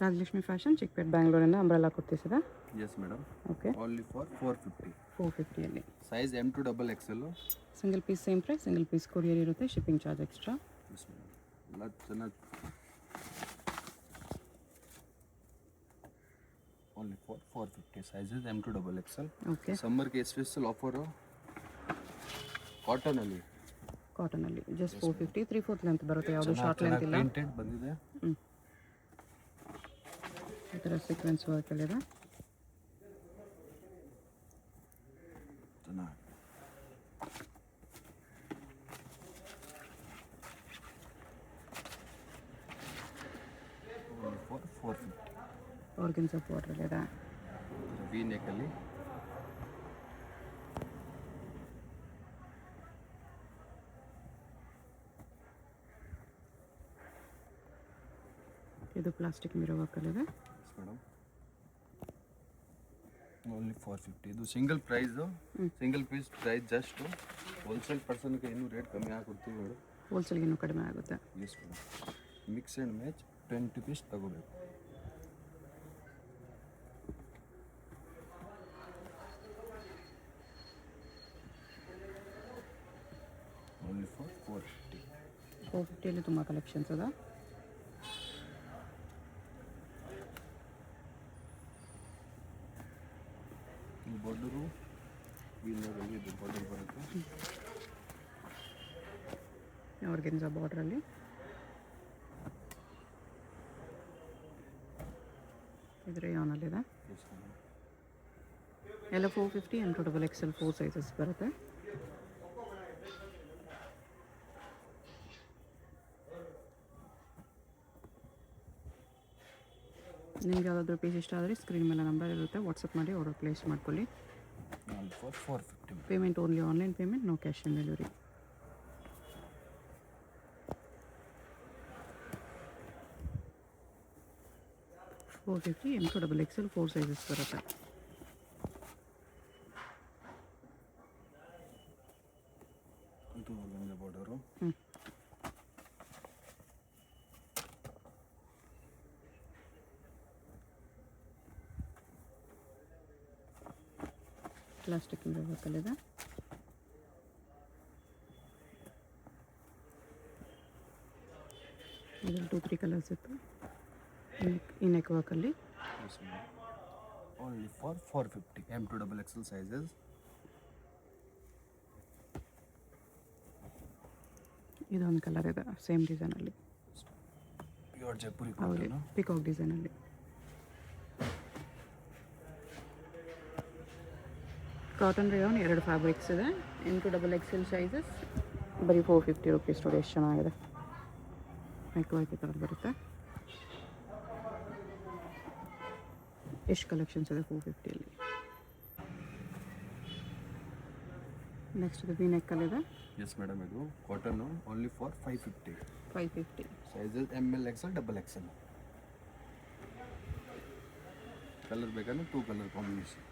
Rajalakshmi fashion Chickpet ಬ್ಯಾಂಗ್ಳೂರಿಂದ umbrella ಕೊಡ್ತಿಸಿದೆ. Yes, madam. Okay, Only for 450. 450ಅಲ್ಲಿ Size M to double XL. Single piece same price, single piece courier ಇರುತ್ತೆ, shipping charge extra. Yes, madam. ಎಲ್ಲ ಚೆನ್ನಾಗಿ. Only for 450. Sizes M to double XL. Okay, ಸಮ್ಮರ್ಗೆ special offer ಕಾಟನಲ್ಲಿ ಕಾಟನಲ್ಲಿ just 450, 3/4 length ಬರುತ್ತೆ, ಯಾವುದು short length ಇಲ್ಲ. Printed ಬಂದಿದೆ. ಈ ಥರ ಸೀಕ್ವೆನ್ಸ್ ವರ್ಕಲ್ಲಿದೆ. ಚೆನ್ನಾಗಿ. Only for 450. ಆರ್ಗನ್ಸ್ ಆಫ್ ವಾಟ್ರಲ್ಲಿದೆ. ವಿ ನೆಕ್ಕಲ್ಲಿ ಇದು ಪ್ಲಾಸ್ಟಿಕ್ ಮಿರೋ ವರ್ಕಲ್ಲಿದೆ. Madam only 450. ಇದು single price, single piece price just wholesale ಪರ್ಸನ್ಗೆ ಇನ್ನೂ ರೇಟ್ ಕಮ್ಮಿ ಹಾಕೊಡ್ತೀವಿ ಮೇಡಮ್. ಹೋಲ್ಸೇಲ್ಗೆ ಇನ್ನೂ ಕಡಿಮೆ ಆಗುತ್ತೆ. Yes madam. Mix and match 20 piece ತಗೋಬೇಕು. Only for 450. 450ಅಲ್ಲಿ ತುಂಬ ಕಲೆಕ್ಷನ್ಸ್ ಅದ. ಈ ಬಾರ್ಡರು ವೀನರಲ್ಲಿ ಇದು ಬಾರ್ಡರ್ ಬರುತ್ತೆ. ಆರ್ಗನ್ಸಾ ಬಾರ್ಡ್ರಲ್ಲಿ ಇದು ರೇಯಾನಲ್ಲಿದೆ. Yes madam. ಎಲ್ಲ 450 M to double XL 4 sizes ಬರುತ್ತೆ. ನಿಮ್ಗೆ ಯಾವುದಾದ್ರೂ ಪೀಸ್ ಇಷ್ಟ ಆದರೆ ಸ್ಕ್ರೀನ್ ಮೇಲೆ ನಂಬರ್ ಇರುತ್ತೆ, ವಾಟ್ಸಪ್ ಮಾಡಿ ಆರ್ಡರ್ ಪ್ಲೇಸ್ ಮಾಡ್ಕೊಳ್ಳಿ. Only for 450. Payment only online payment, no cash on delivery. $450 M to double XL 4 sizes ಬರುತ್ತೆ. ಇದು ಲಂಗ ಬಾರ್ಡರು. Plastic mirror ವರ್ಕಲ್ಲಿದೆ. ಇದರಲ್ಲಿ 2-3 ಕಲರ್ಸ್ ಇತ್ತು. ಈ neck ವರ್ಕಲ್ಲಿ Yes, madam. Only for 450. M to double XL sizes. ಇದೊಂದು colour ಇದೆ same ಡಿಸೈನಲ್ಲಿ. Pure Jaipuri ಹೌದು, cotton. ಪಿಕಾಕ್ ಡಿಸೈನಲ್ಲಿ. ಕಾಟನ್ ರೇಯಾನ್ 2 ಫ್ಯಾಬ್ರಿಕ್ಸ್ ಇದೆ. M to double XL sizes ಬರೀ 450 ರುಪೀಸ್. ನೋಡಿ ಎಷ್ಟು ಚೆನ್ನಾಗಿದೆ. ನೆಕ್ ವರ್ಕ್ ಈ ಥರ ಬರುತ್ತೆ. ಎಷ್ಟು ಕಲೆಕ್ಷನ್ಸ್ ಇದೆ 450ಅಲ್ಲಿ. ನೆಕ್ಸ್ಟ್ ಇದು ವಿ ನೆಕ್ಕಲ್ಲಿದೆ. Yes, madam. ಇದು cotton only for 550. 550. Sizes ML XL double XL. Colour ಬೇಕಂದ್ರೆ 2 ಕಲರ್ ಕಾಂಬಿನೇಷನ್.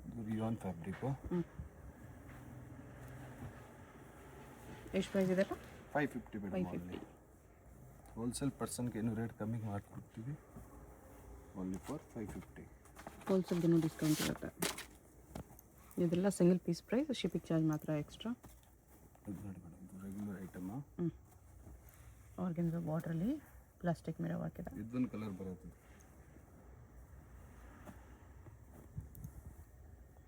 ಇದು ರಿಯಾನ್ ಫ್ಯಾಬ್ರಿಕು. ಎಷ್ಟು ಪ್ರೈಸ್ ಇದೆ? 550 ಮೇಡಮ್. 550. ಹೋಲ್ಸೇಲ್ ಪರ್ಸನ್ಗೆ ಏನು ರೇಟ್ ಕಮ್ಮಿ ಮಾಡಿಕೊಡ್ತೀವಿ. Only for 550. ಹೋಲ್ಸೇಲ್ಗೂ ಡಿಸ್ಕೌಂಟ್ ಇರುತ್ತೆ. ಇದೆಲ್ಲ single piece price, shipping charge ಮಾತ್ರ ಎಕ್ಸ್ಟ್ರಾ. ಇದು ನೋಡಿ ಮೇಡಮ್, ಇದು ರೆಗ್ಯುಲರ್ ಐಟಮು. ಆರ್ಗನ್ಸಾ ಬಾರ್ಡ್ರಲ್ಲಿ ಪ್ಲಾಸ್ಟಿಕ್ ಮಿರೋ ಹಾಕಿದೆ. ಇದೊಂದು ಕಲರ್ ಬರುತ್ತೆ.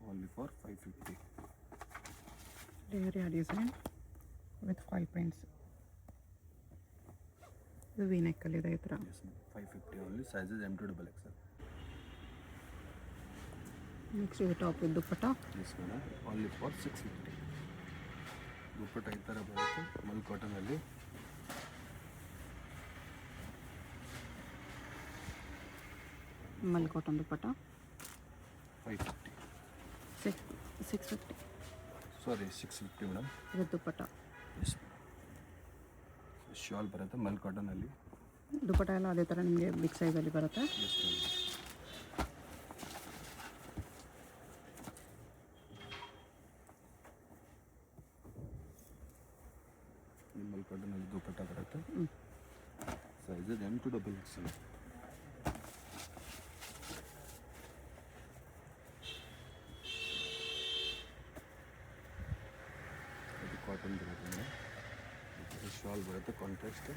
Only for 550. Layer design with 5 points. ಇದು ವಿ ನೆಕ್ಕಲ್ಲಿದೆ ಈ ಥರ. Yes, 550 only. Sizes M to double XL. Next ಇದು top with dupatta. Yes madam. Only for 650. Dupatta ಈ ಥರ ಬರುತ್ತೆ ಮಲ್ ಕಾಟನಲ್ಲಿ. ಮಲ್ ಕಾಟನ್ ದುಪ್ಪಟ್ಟ 550. 650. ಸಾರಿ 650 ಮೇಡಮ್. ಇದು ದುಪ್ಪಟ್ಟ. Yes madam. ಶಾಲ್ ಬರುತ್ತೆ ಮಲ್ ಕಾಟನಲ್ಲಿ. ದುಪ್ಪಟ್ಟ ಎಲ್ಲ ಅದೇ ಥರ ನಿಮಗೆ ಬಿಗ್ ಸೈಜಲ್ಲಿ ಬರುತ್ತೆ. Yes madam. ಮಲ್ ಕಾಟನಲ್ಲಿ ದುಪ್ಪಟ್ಟ ಬರುತ್ತೆ. Sizes M to double XL. ಇದು ಕಾಟನ್ ಬರುತ್ತೆ, ಶಾಲ್ ಬರುತ್ತೆ ಕಾಂಟ್ರಾಸ್ಟ್.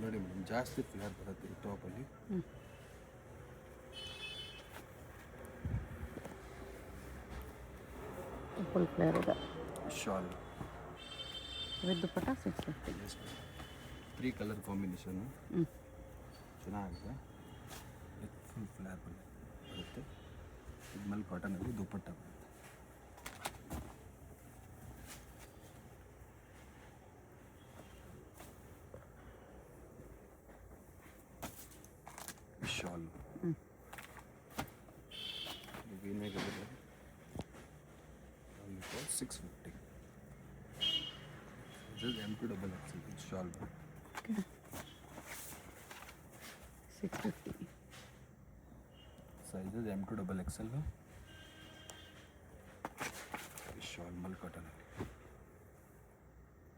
ನೋಡಿ ಮೇಡಮ್, ಜಾಸ್ತಿ ಫ್ಲೇರ್ ಬರುತ್ತೆ ಈ ಟಾಪಲ್ಲಿ. ಫುಲ್ ಫ್ಲೇರ್ ಇದೆ. Shawl with dupatta 650. 3 colour combination ಹ್ಞೂ ಚೆನ್ನಾಗಿದೆ. ವಿತ್ ಫುಲ್ ಫ್ಲೇರ್ ಬರುತ್ತೆ. ಇದು ಮಲ್ ಕಾಟನಲ್ಲಿ ದುಪ್ಪಟ್ಟ ಬರುತ್ತೆ. ಶಾಲ್ ಏನಾಗಿದೆ 650. ಇದು M to double XL shawl. Okay 650. Sizes M to double XL shawl mul ಕಾಟನಲ್ಲಿ.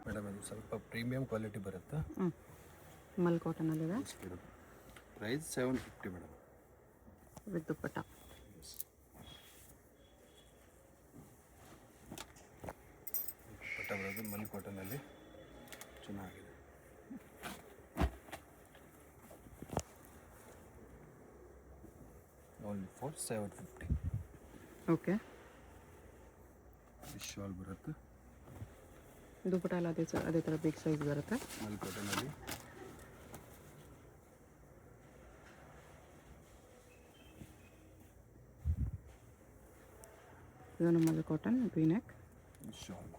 ಮೇಡಮ್ ಅದು ಸ್ವಲ್ಪ ಪ್ರೀಮಿಯಂ ಕ್ವಾಲಿಟಿ ಬರುತ್ತೆ. ಹ್ಞೂ ಮಲ್ ಕಾಟನಲ್ಲಿದೆ. Price 750 madam. With dupatta. Dupatta ಬರೋದು ಮಲ್ ಕಾಟನಲ್ಲಿ ಚೆನ್ನಾಗಿದೆ. Only for 750. ಓಕೆ ಶಾಲ್ ಬರುತ್ತೆ. ದುಪ್ಪಟ್ಟ ಎಲ್ಲ ಅದೇ ಥರ ಬಿಗ್ ಸೈಜ್ ಬರುತ್ತೆ. ಮಲ್ ಕಾಟನಲ್ಲಿ ಇದು ನಮ್ಮಲ್ಲಿ cotton V neck. Shawl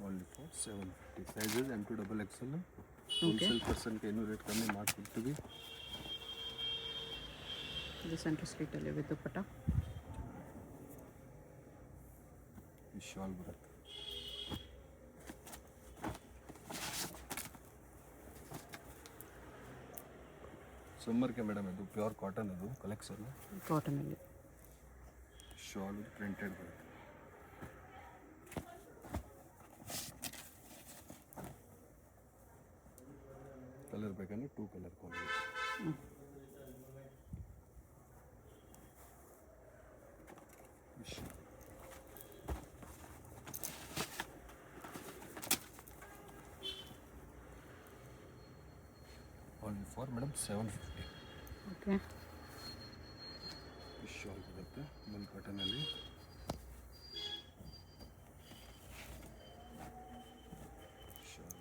only for 750. Sizes M to double XL. Wholesale ಪರ್ಸನ್ಗೆ ಇನ್ನೂ ರೇಟ್ ಕಮ್ಮಿ ಮಾಡಿಕೊಡ್ತೀವಿ. ಇದು ಸೆಂಟ್ರ್ ಸ್ಲೀಟಲ್ಲಿ ವಿತ್ ದುಪ್ಪಟ್ಟ. ಈ ಶಾಲ್ ಬರುತ್ತೆ. ಸಮ್ಮರ್ಗೆ ಮೇಡಮ್ ಇದು ಪ್ಯೂರ್ ಕಾಟನ್, ಅದು ಕಲೆಕ್ಷನ್ ಕಾಟನಲ್ಲಿ. ಶಾಲ್ ಪ್ರಿಂಟೆಡ್ ಬರುತ್ತೆ. ಕಲರ್ ಬೇಕಂದ್ರೆ 2 colour combination. Only for madam 750. Okay shawl ಬರುತ್ತೆ ಮಲ್ ಕಾಟನಲ್ಲಿ. ಶಾಲ್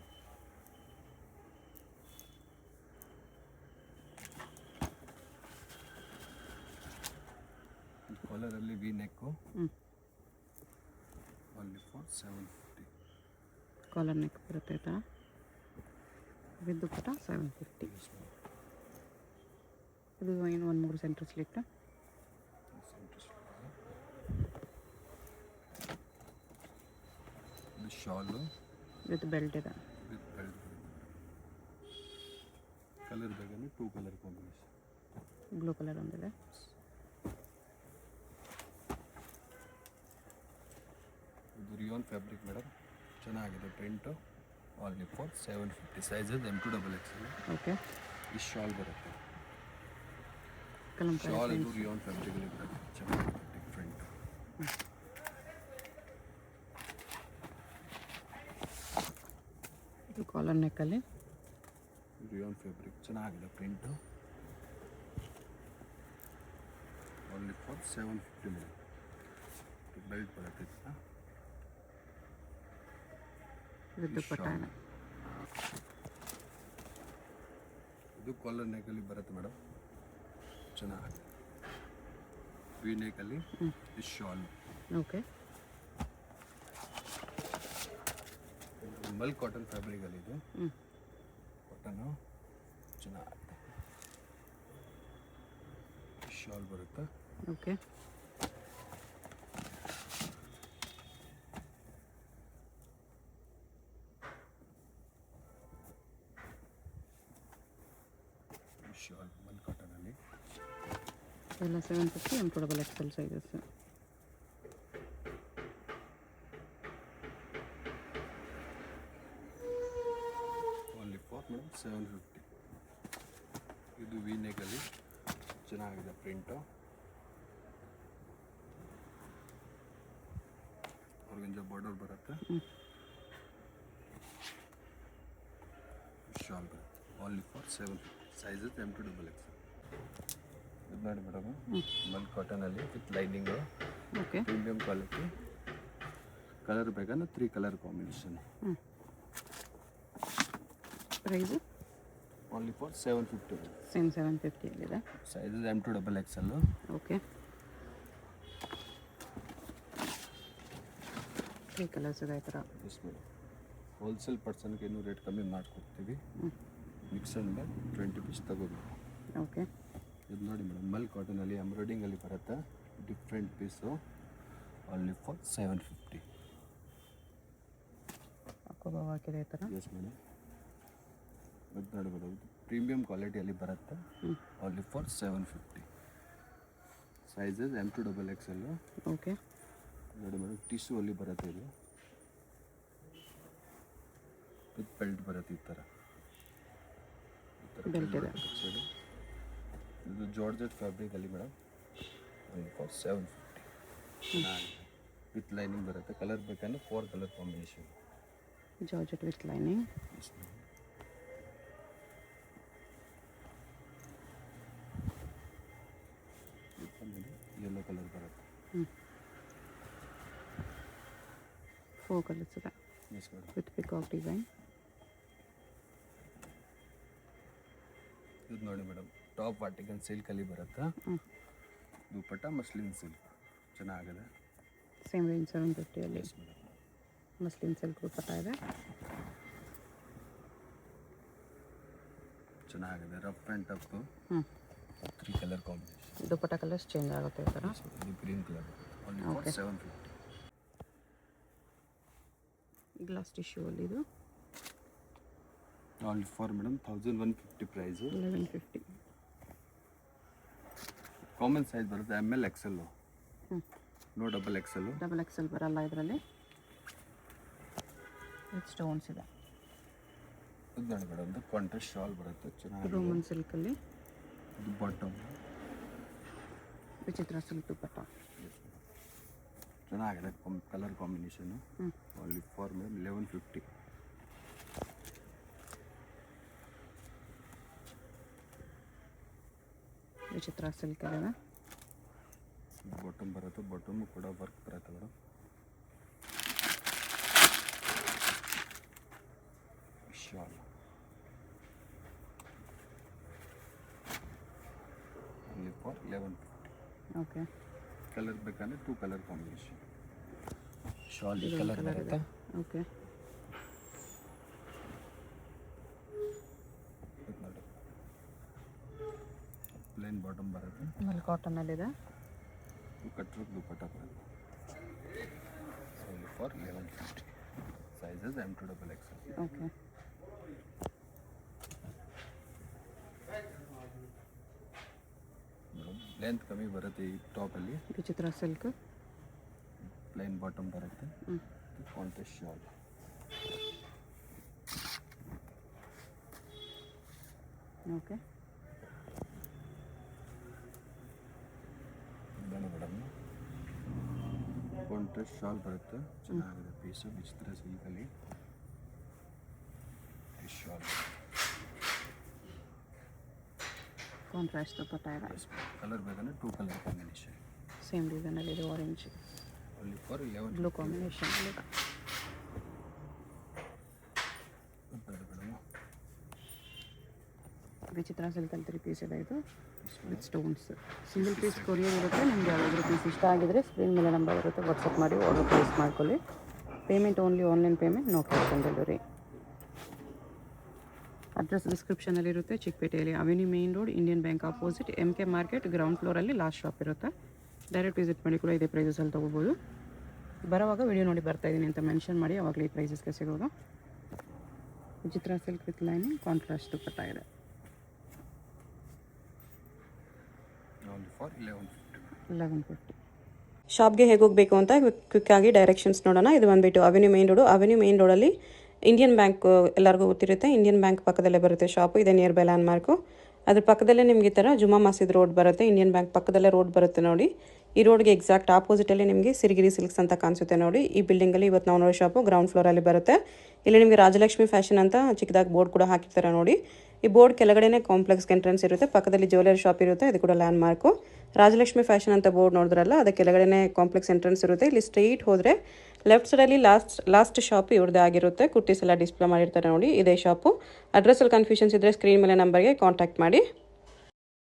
ಕಾಲರಲ್ಲಿ V neck. Only for 750. Collar neck ಬರುತ್ತೆ ಆಯಿತಾ. ವಿತ್ ದುಪ್ಪಟ್ಟ 750. ಇದು ಏನು 1 ಸೆಂಟ್ರ್ ಸ್ಲಿಟ್. ಇದು ಶಾಲು ವಿತ್ ಬೆಲ್ಟ್ ಇದೆ. With belt. ಕಲರ್ ಬೇಕಂದ್ರೆ 2 ಕಲರ್ ಕಾಂಬಿನೇಷನ್. ಬ್ಲೂ ಕಲರ್ ಒಂದಿದೆ. ಇದು ರಿಯಾನ್ ಫ್ಯಾಬ್ರಿಕ್ ಮೇಡಮ್, ಚೆನ್ನಾಗಿದೆ print. Only for 750. Sizes M to double XL. Okay ಈ ಶಾಲ್ ಬರುತ್ತೆ. ಕಲಂಕಾರಿ ಶಾಲ್ ಇದು ರಿಯಾನ್ ಫ್ಯಾಬ್ರಿಕಲ್ಲಿ ಬರುತ್ತೆ, ಚೆನ್ನಾಗಿದೆ ಡಿಫ್ರೆಂಟ್. ಇದು ಕಾಲರ್ ನೆಕ್ಕಲ್ಲಿ ರಿಯಾನ್ ಫ್ಯಾಬ್ರಿಕ್ ಚೆನ್ನಾಗಿದೆ print. Only for 750 madam. Belt ಬರುತ್ತೆ. ವಿತ್ ದುಪ್ಪಟ್ಟ. ಇದು ಕಾಲರ್ ನೆಕ್ಕಲ್ಲಿ ಬರುತ್ತೆ ಮೇಡಮ್, ಚೆನ್ನಾಗಿದೆ. ವಿ ನೆಕ್ಕಲ್ಲಿ ಈ ಶಾಲ್. ಓಕೆ ಮಲ್ ಕಾಟನ್ ಫ್ಯಾಬ್ರಿಕಲ್ಲಿ ಇದು ಹ್ಞೂ ಕಾಟನ್ನು ಚೆನ್ನಾಗಿದೆ. ಶಾಲ್ ಬರುತ್ತೆ. Okay shawl mul ಕಾಟನಲ್ಲಿ. ಎಲ್ಲ 750 M2XL sizes. Only for madam 750. ಇದು ವಿ ನೆಕಲ್ಲಿ ಚೆನ್ನಾಗಿದೆ ಪ್ರಿಂಟು. ಆರ್ಗಂಜಾ ಬಾರ್ಡರ್ ಬರುತ್ತೆ. ಶಾಲ್ ಬರುತ್ತೆ ಓನ್ಲಿ ಫಾರ್ 750. Sizes M2XL. ಇದು ನೋಡಿ ಮೇಡಮ್ ಮಲ್ ಕಾಟನಲ್ಲಿ with lining, okay. Premium quality. Colour ಬೇಕಂದ್ರೆ 3 colour combination. Price only for 750. Same 750ಯಲ್ಲಿದೆ. Sizes M2XL. ಓಕೆ. 3 ಕಲರ್ಸ್ ಇದೆ ಈ ಥರ. Yes madam. ಹೋಲ್ಸೇಲ್ ಪರ್ಸನ್ಗೆ ಇನ್ನೂ ರೇಟ್ ಕಮ್ಮಿ ಮಾಡಿಕೊಡ್ತೀವಿ. ಮಿಕ್ಸ್ ಆ್ಯಂಡ್ ಮ್ಯಾಚ್ 20 ಪೀಸ್ ತಗೋಬೇಕು. ಓಕೆ. ಇದು ನೋಡಿ ಮೇಡಮ್ ಮಲ್ ಕಾಟನಲ್ಲಿ ಎಂಬ್ರಾಯ್ಡಿಂಗಲ್ಲಿ ಬರುತ್ತೆ. Different piece only for 750. ಹಾಕಿದೆ ಈ ಥರ. Yes madam. ಇದು ನೋಡಿ ಮೇಡಮ್ ಪ್ರೀಮಿಯಂ ಕ್ವಾಲಿಟಿಯಲ್ಲಿ ಬರುತ್ತೆ. Only for 750. Sizes M2XL. Okay. ನೋಡಿ ಮೇಡಮ್ ಟಿಶ್ಯೂ ಅಲ್ಲಿ ಬರುತ್ತೆ. ಇದು ವಿತ್ ಬೆಲ್ಟ್ ಬರುತ್ತೆ ಈ ಥರ. ಬೆಲ್ಟ್ ಇದೆ. ಇದು ಜಾರ್ಜೆಟ್ ಫ್ಯಾಬ್ರಿಕಲ್ಲಿ madam only for 750. With lining ಬರುತ್ತೆ. ಕಲರ್ ಬೇಕಂದ್ರೆ 4 colour combination. Georgette with lining. Yellow colour ಬರುತ್ತೆ. 4 ಕಲರ್ಸ್ ಇದೆ yes madam. With peacock design. ಇದು ನೋಡಿ ಮೇಡಮ್ ಟಾಪ್ ಆರ್ಟಿಕಲ್ ಸಿಲ್ಕಲ್ಲಿ ಬರುತ್ತೆ. ದುಪ್ಪಟ್ಟ ಮಸ್ಲಿನ್ ಸಿಲ್ಕ್ ಚೆನ್ನಾಗಿದೆ. ಸೇಮ್ ರೇಂಜ್ 750ಅಲ್ಲಿ. Yes madam. Muslin silk dupatta ಇದೆ. ಚೆನ್ನಾಗಿದೆ rough and tough. 3 colour combination. Dupatta colours change ಆಗುತ್ತೆ ಈ ಥರ. ಇದು green colour only for 750. Glass tissue ಅಲ್ಲಿ ಇದು only for madam 1150 price. 1150. Common size ಬರುತ್ತೆ ML XL. No XXL. XXL ಬರಲ್ಲ ಇದರಲ್ಲಿ. ವಿತ್ ಸ್ಟೋನ್ಸ್ ಇದೆ. ಇದು ನೋಡಿ ಮೇಡಮ್ ಇದು ಕಾಂಟ್ರಾಸ್ಟ್ ಶಾಲ್ ಬರುತ್ತೆ ಚೆನ್ನಾಗಿದೆ. ರೋಮನ್ ಸಿಲ್ಕಲ್ಲಿ. ಇದು ಬಾಟಮ್ ವಿಚಿತ್ರ ಸಿಲ್ಕ್ ದುಪ್ಪಟ್ಟ. ಚೆನ್ನಾಗಿದೆ colour combination. Only for madam 1150. ವಿಚಿತ್ರ ಸಿಲ್ಕ್ ಇದೆ. ಬಾಟಮ್ ಬರುತ್ತೆ. ಬಾಟಮು ಕೂಡ ವರ್ಕ್ ಬರುತ್ತೆ madam. Shawl only for 1150. Okay. Colour ಬೇಕಂದ್ರೆ 2 ಕಲರ್ ಕಾಂಬಿನೇಷನ್. ಶಾಲ್ ಈ ಇದೊಂದು ಕಲರ್ ಕಲರ್ ಬರುತ್ತೆ. ಇದೆ. ಓಕೆ. ನೋಡಿ ಪ್ಲೇನ್ ಬಾಟಮ್ ಬರುತ್ತೆ. ಆಮೇಲೆ ಕಾಟನಲ್ಲಿದೆ. ಕಟ್ವರ್ಕ್ ದುಪ್ಪಟ್ಟ ಬರುತ್ತೆ. Only for 1150. Sizes M2XL. Okay. Madam length ಕಮ್ಮಿ ಬರುತ್ತೆ ಈ ಟಾಪಲ್ಲಿ. ವಿಚಿತ್ರ ಸಿಲ್ಕ್. ಪ್ಲೈನ್ ಬಾಟಮ್ ಬರುತ್ತೆ. Contrast shawl. ಓಕೆ. ಇದನ್ನು ಮೇಡಮ್ ಕಾಂಟ್ರಾಸ್ಟ್ ಶಾಲ್ ಬರುತ್ತೆ ಚೆನ್ನಾಗಿದೆ ಪೀಸು. ವಿಚಿತ್ರ ಸಿಲ್ಕಲ್ಲಿ ಶಾಲ್. ಕಾಂಟ್ರಾಸ್ಟ್ ದುಪ್ಪಟ್ಟ ಇದೆ. ಕಲರ್ ಬೇಕಂದ್ರೆ 2 ಕಲರ್ ಕಾಂಬಿನೇಷನ್. ಸೇಮ್ ಡಿಸೈನಲ್ಲಿ ಇದೆ. Orange only for 1150. Blue combination ಇದೆ. ವಿಚಿತ್ರ ಸಿಲ್ಕಲ್ಲಿ 3 ಪೀಸ್ ಇದೆ. ಇದು with stones. Single piece courier ಇರುತ್ತೆ. ನಿಮ್ಗೆ ಯಾವುದಾದ್ರೂ ಪೀಸ್ ಇಷ್ಟ ಆಗಿದ್ರೆ ಸ್ಕ್ರೀನ್ ಮೇಲೆ ನಂಬರ್ ಇರುತ್ತೆ, ವಾಟ್ಸಪ್ ಮಾಡಿ ಆರ್ಡರ್ ಪ್ಲೇಸ್ ಮಾಡ್ಕೊಳ್ಳಿ. Payment only online payment, no cash on delivery. Address ಡಿಸ್ಕ್ರಿಪ್ಷನಲ್ಲಿರುತ್ತೆ. ಚಿಕ್ಕಪೇಟೆಯಲ್ಲಿ avenue main road, Indian bank opposite, MK market ground ಫ್ಲೋರಲ್ಲಿ ಲಾಸ್ಟ್ ಶಾಪ್ ಇರುತ್ತೆ. ಡೈರೆಕ್ಟ್ ವಿಸಿಟ್ ಮಾಡಿ ಕೂಡ ಇದೇ ಪ್ರೈಸಸಲ್ಲಿ ತೊಗೋಬೋದು. ಬರೋವಾಗ ವಿಡಿಯೋ ನೋಡಿ ಬರ್ತಾಯಿದ್ದೀನಿ ಅಂತ ಮೆನ್ಷನ್ ಮಾಡಿ, ಆವಾಗಲೇ ಈ ಪ್ರೈಸಸ್ಗೆ ಸಿಗೋದು. ವಿಚಿತ್ರ ಸಿಲ್ಕ್ ವಿತ್ ಲೈನಿಂಗ್, ಕಾಂಟ್ರಾಸ್ಟ್ ದುಪ್ಪಟ್ಟ ಇದೆ. Only for 1150. 1150. ಶಾಪ್ಗೆ ಹೇಗೆ ಹೋಗಬೇಕು ಅಂತ ಕ್ವಿಕ್ಕಾಗಿ ಡೈರೆಕ್ಷನ್ಸ್ ನೋಡೋಣ. ಇದು ಬಂದುಬಿಟ್ಟು avenue main road. Avenue main ರೋಡಲ್ಲಿ ಇಂಡಿಯನ್ ಬ್ಯಾಂಕ್ ಎಲ್ಲರಿಗೂ ಗೊತ್ತಿರುತ್ತೆ. ಇಂಡಿಯನ್ ಬ್ಯಾಂಕ್ ಪಕ್ಕದಲ್ಲೇ ಬರುತ್ತೆ ಶಾಪು. ಇದೆ ನಿಯರ್ ಬೈ ಲ್ಯಾಂಡ್ ಮಾರ್ಕು. ಅದ್ರ ಪಕ್ಕದಲ್ಲೇ ನಿಮಗೆ ಈ ಥರ ಜುಮಾ ಮಸೀದ್ ರೋಡ್ ಬರುತ್ತೆ. ಇಂಡಿಯನ್ ಬ್ಯಾಂಕ್ ಪಕ್ಕದಲ್ಲೇ ರೋಡ್ ಬರುತ್ತೆ ನೋಡಿ. ಈ ರೋಡ್ಗೆ ಎಕ್ಸಾಕ್ಟ್ ಆಪೋಸಿಟಲ್ಲಿ ನಿಮಗೆ ಸಿರಿಗಿರಿ ಸಿಲ್ಕ್ಸ್ ಅಂತ ಕಾಣಿಸುತ್ತೆ ನೋಡಿ. ಈ ಬಿಲ್ಡಿಂಗಲ್ಲಿ ಇವತ್ತು ನಾವು ನೋಡೋ ಶಾಪು ಗ್ರೌಂಡ್ ಫ್ಲೋರಲ್ಲಿ ಬರುತ್ತೆ. ಇಲ್ಲಿ ನಿಮಗೆ ರಾಜಲಕ್ಷ್ಮಿ ಫ್ಯಾಷನ್ ಅಂತ ಚಿಕ್ಕದಾಗಿ ಬೋರ್ಡ್ ಕೂಡ ಹಾಕಿರ್ತಾರೆ ನೋಡಿ. ಈ ಬೋರ್ಡ್ ಕೆಳಗಡೆನೇ ಕಾಂಪ್ಲೆಕ್ಸ್ಗೆ ಎಂಟ್ರೆನ್ಸ್ ಇರುತ್ತೆ. ಪಕ್ಕದಲ್ಲಿ ಜ್ಯುವೆಲರಿ ಶಾಪ್ ಇರುತ್ತೆ. ಇದು ಕೂಡ ಲ್ಯಾಂಡ್ ಮಾರ್ಕು. ರಾಜಲಕ್ಷ್ಮಿ ಫ್ಯಾಷನ್ ಅಂತ ಬೋರ್ಡ್ ನೋಡಿದ್ರಲ್ಲ, ಅದಕ್ಕೆ ಕೆಳಗಡೆನೇ ಕಾಂಪ್ಲೆಕ್ಸ್ ಎಂಟ್ರೆನ್ಸ್ ಇರುತ್ತೆ. ಇಲ್ಲಿ ಸ್ಟ್ರೈಟ್ ಹೋದರೆ ಲೆಫ್ಟ್ ಸೈಡಲ್ಲಿ ಲಾಸ್ಟ್ ಶಾಪ್ ಇವ್ರದ್ದೇ ಆಗಿರುತ್ತೆ. ಕುರ್ತೀಸ್ ಎಲ್ಲ ಡಿಸ್ಪ್ಲೇ ಮಾಡಿರ್ತಾರೆ ನೋಡಿ. ಇದೇ ಶಾಪು. ಅಡ್ರೆಸ್ಸಲ್ಲಿ ಕನ್ಫ್ಯೂಷನ್ಸ್ ಇದ್ದರೆ ಸ್ಕ್ರೀನ್ ಮೇಲೆ ನಂಬರ್ಗೆ ಕಾಂಟ್ಯಾಕ್ಟ್ ಮಾಡಿ.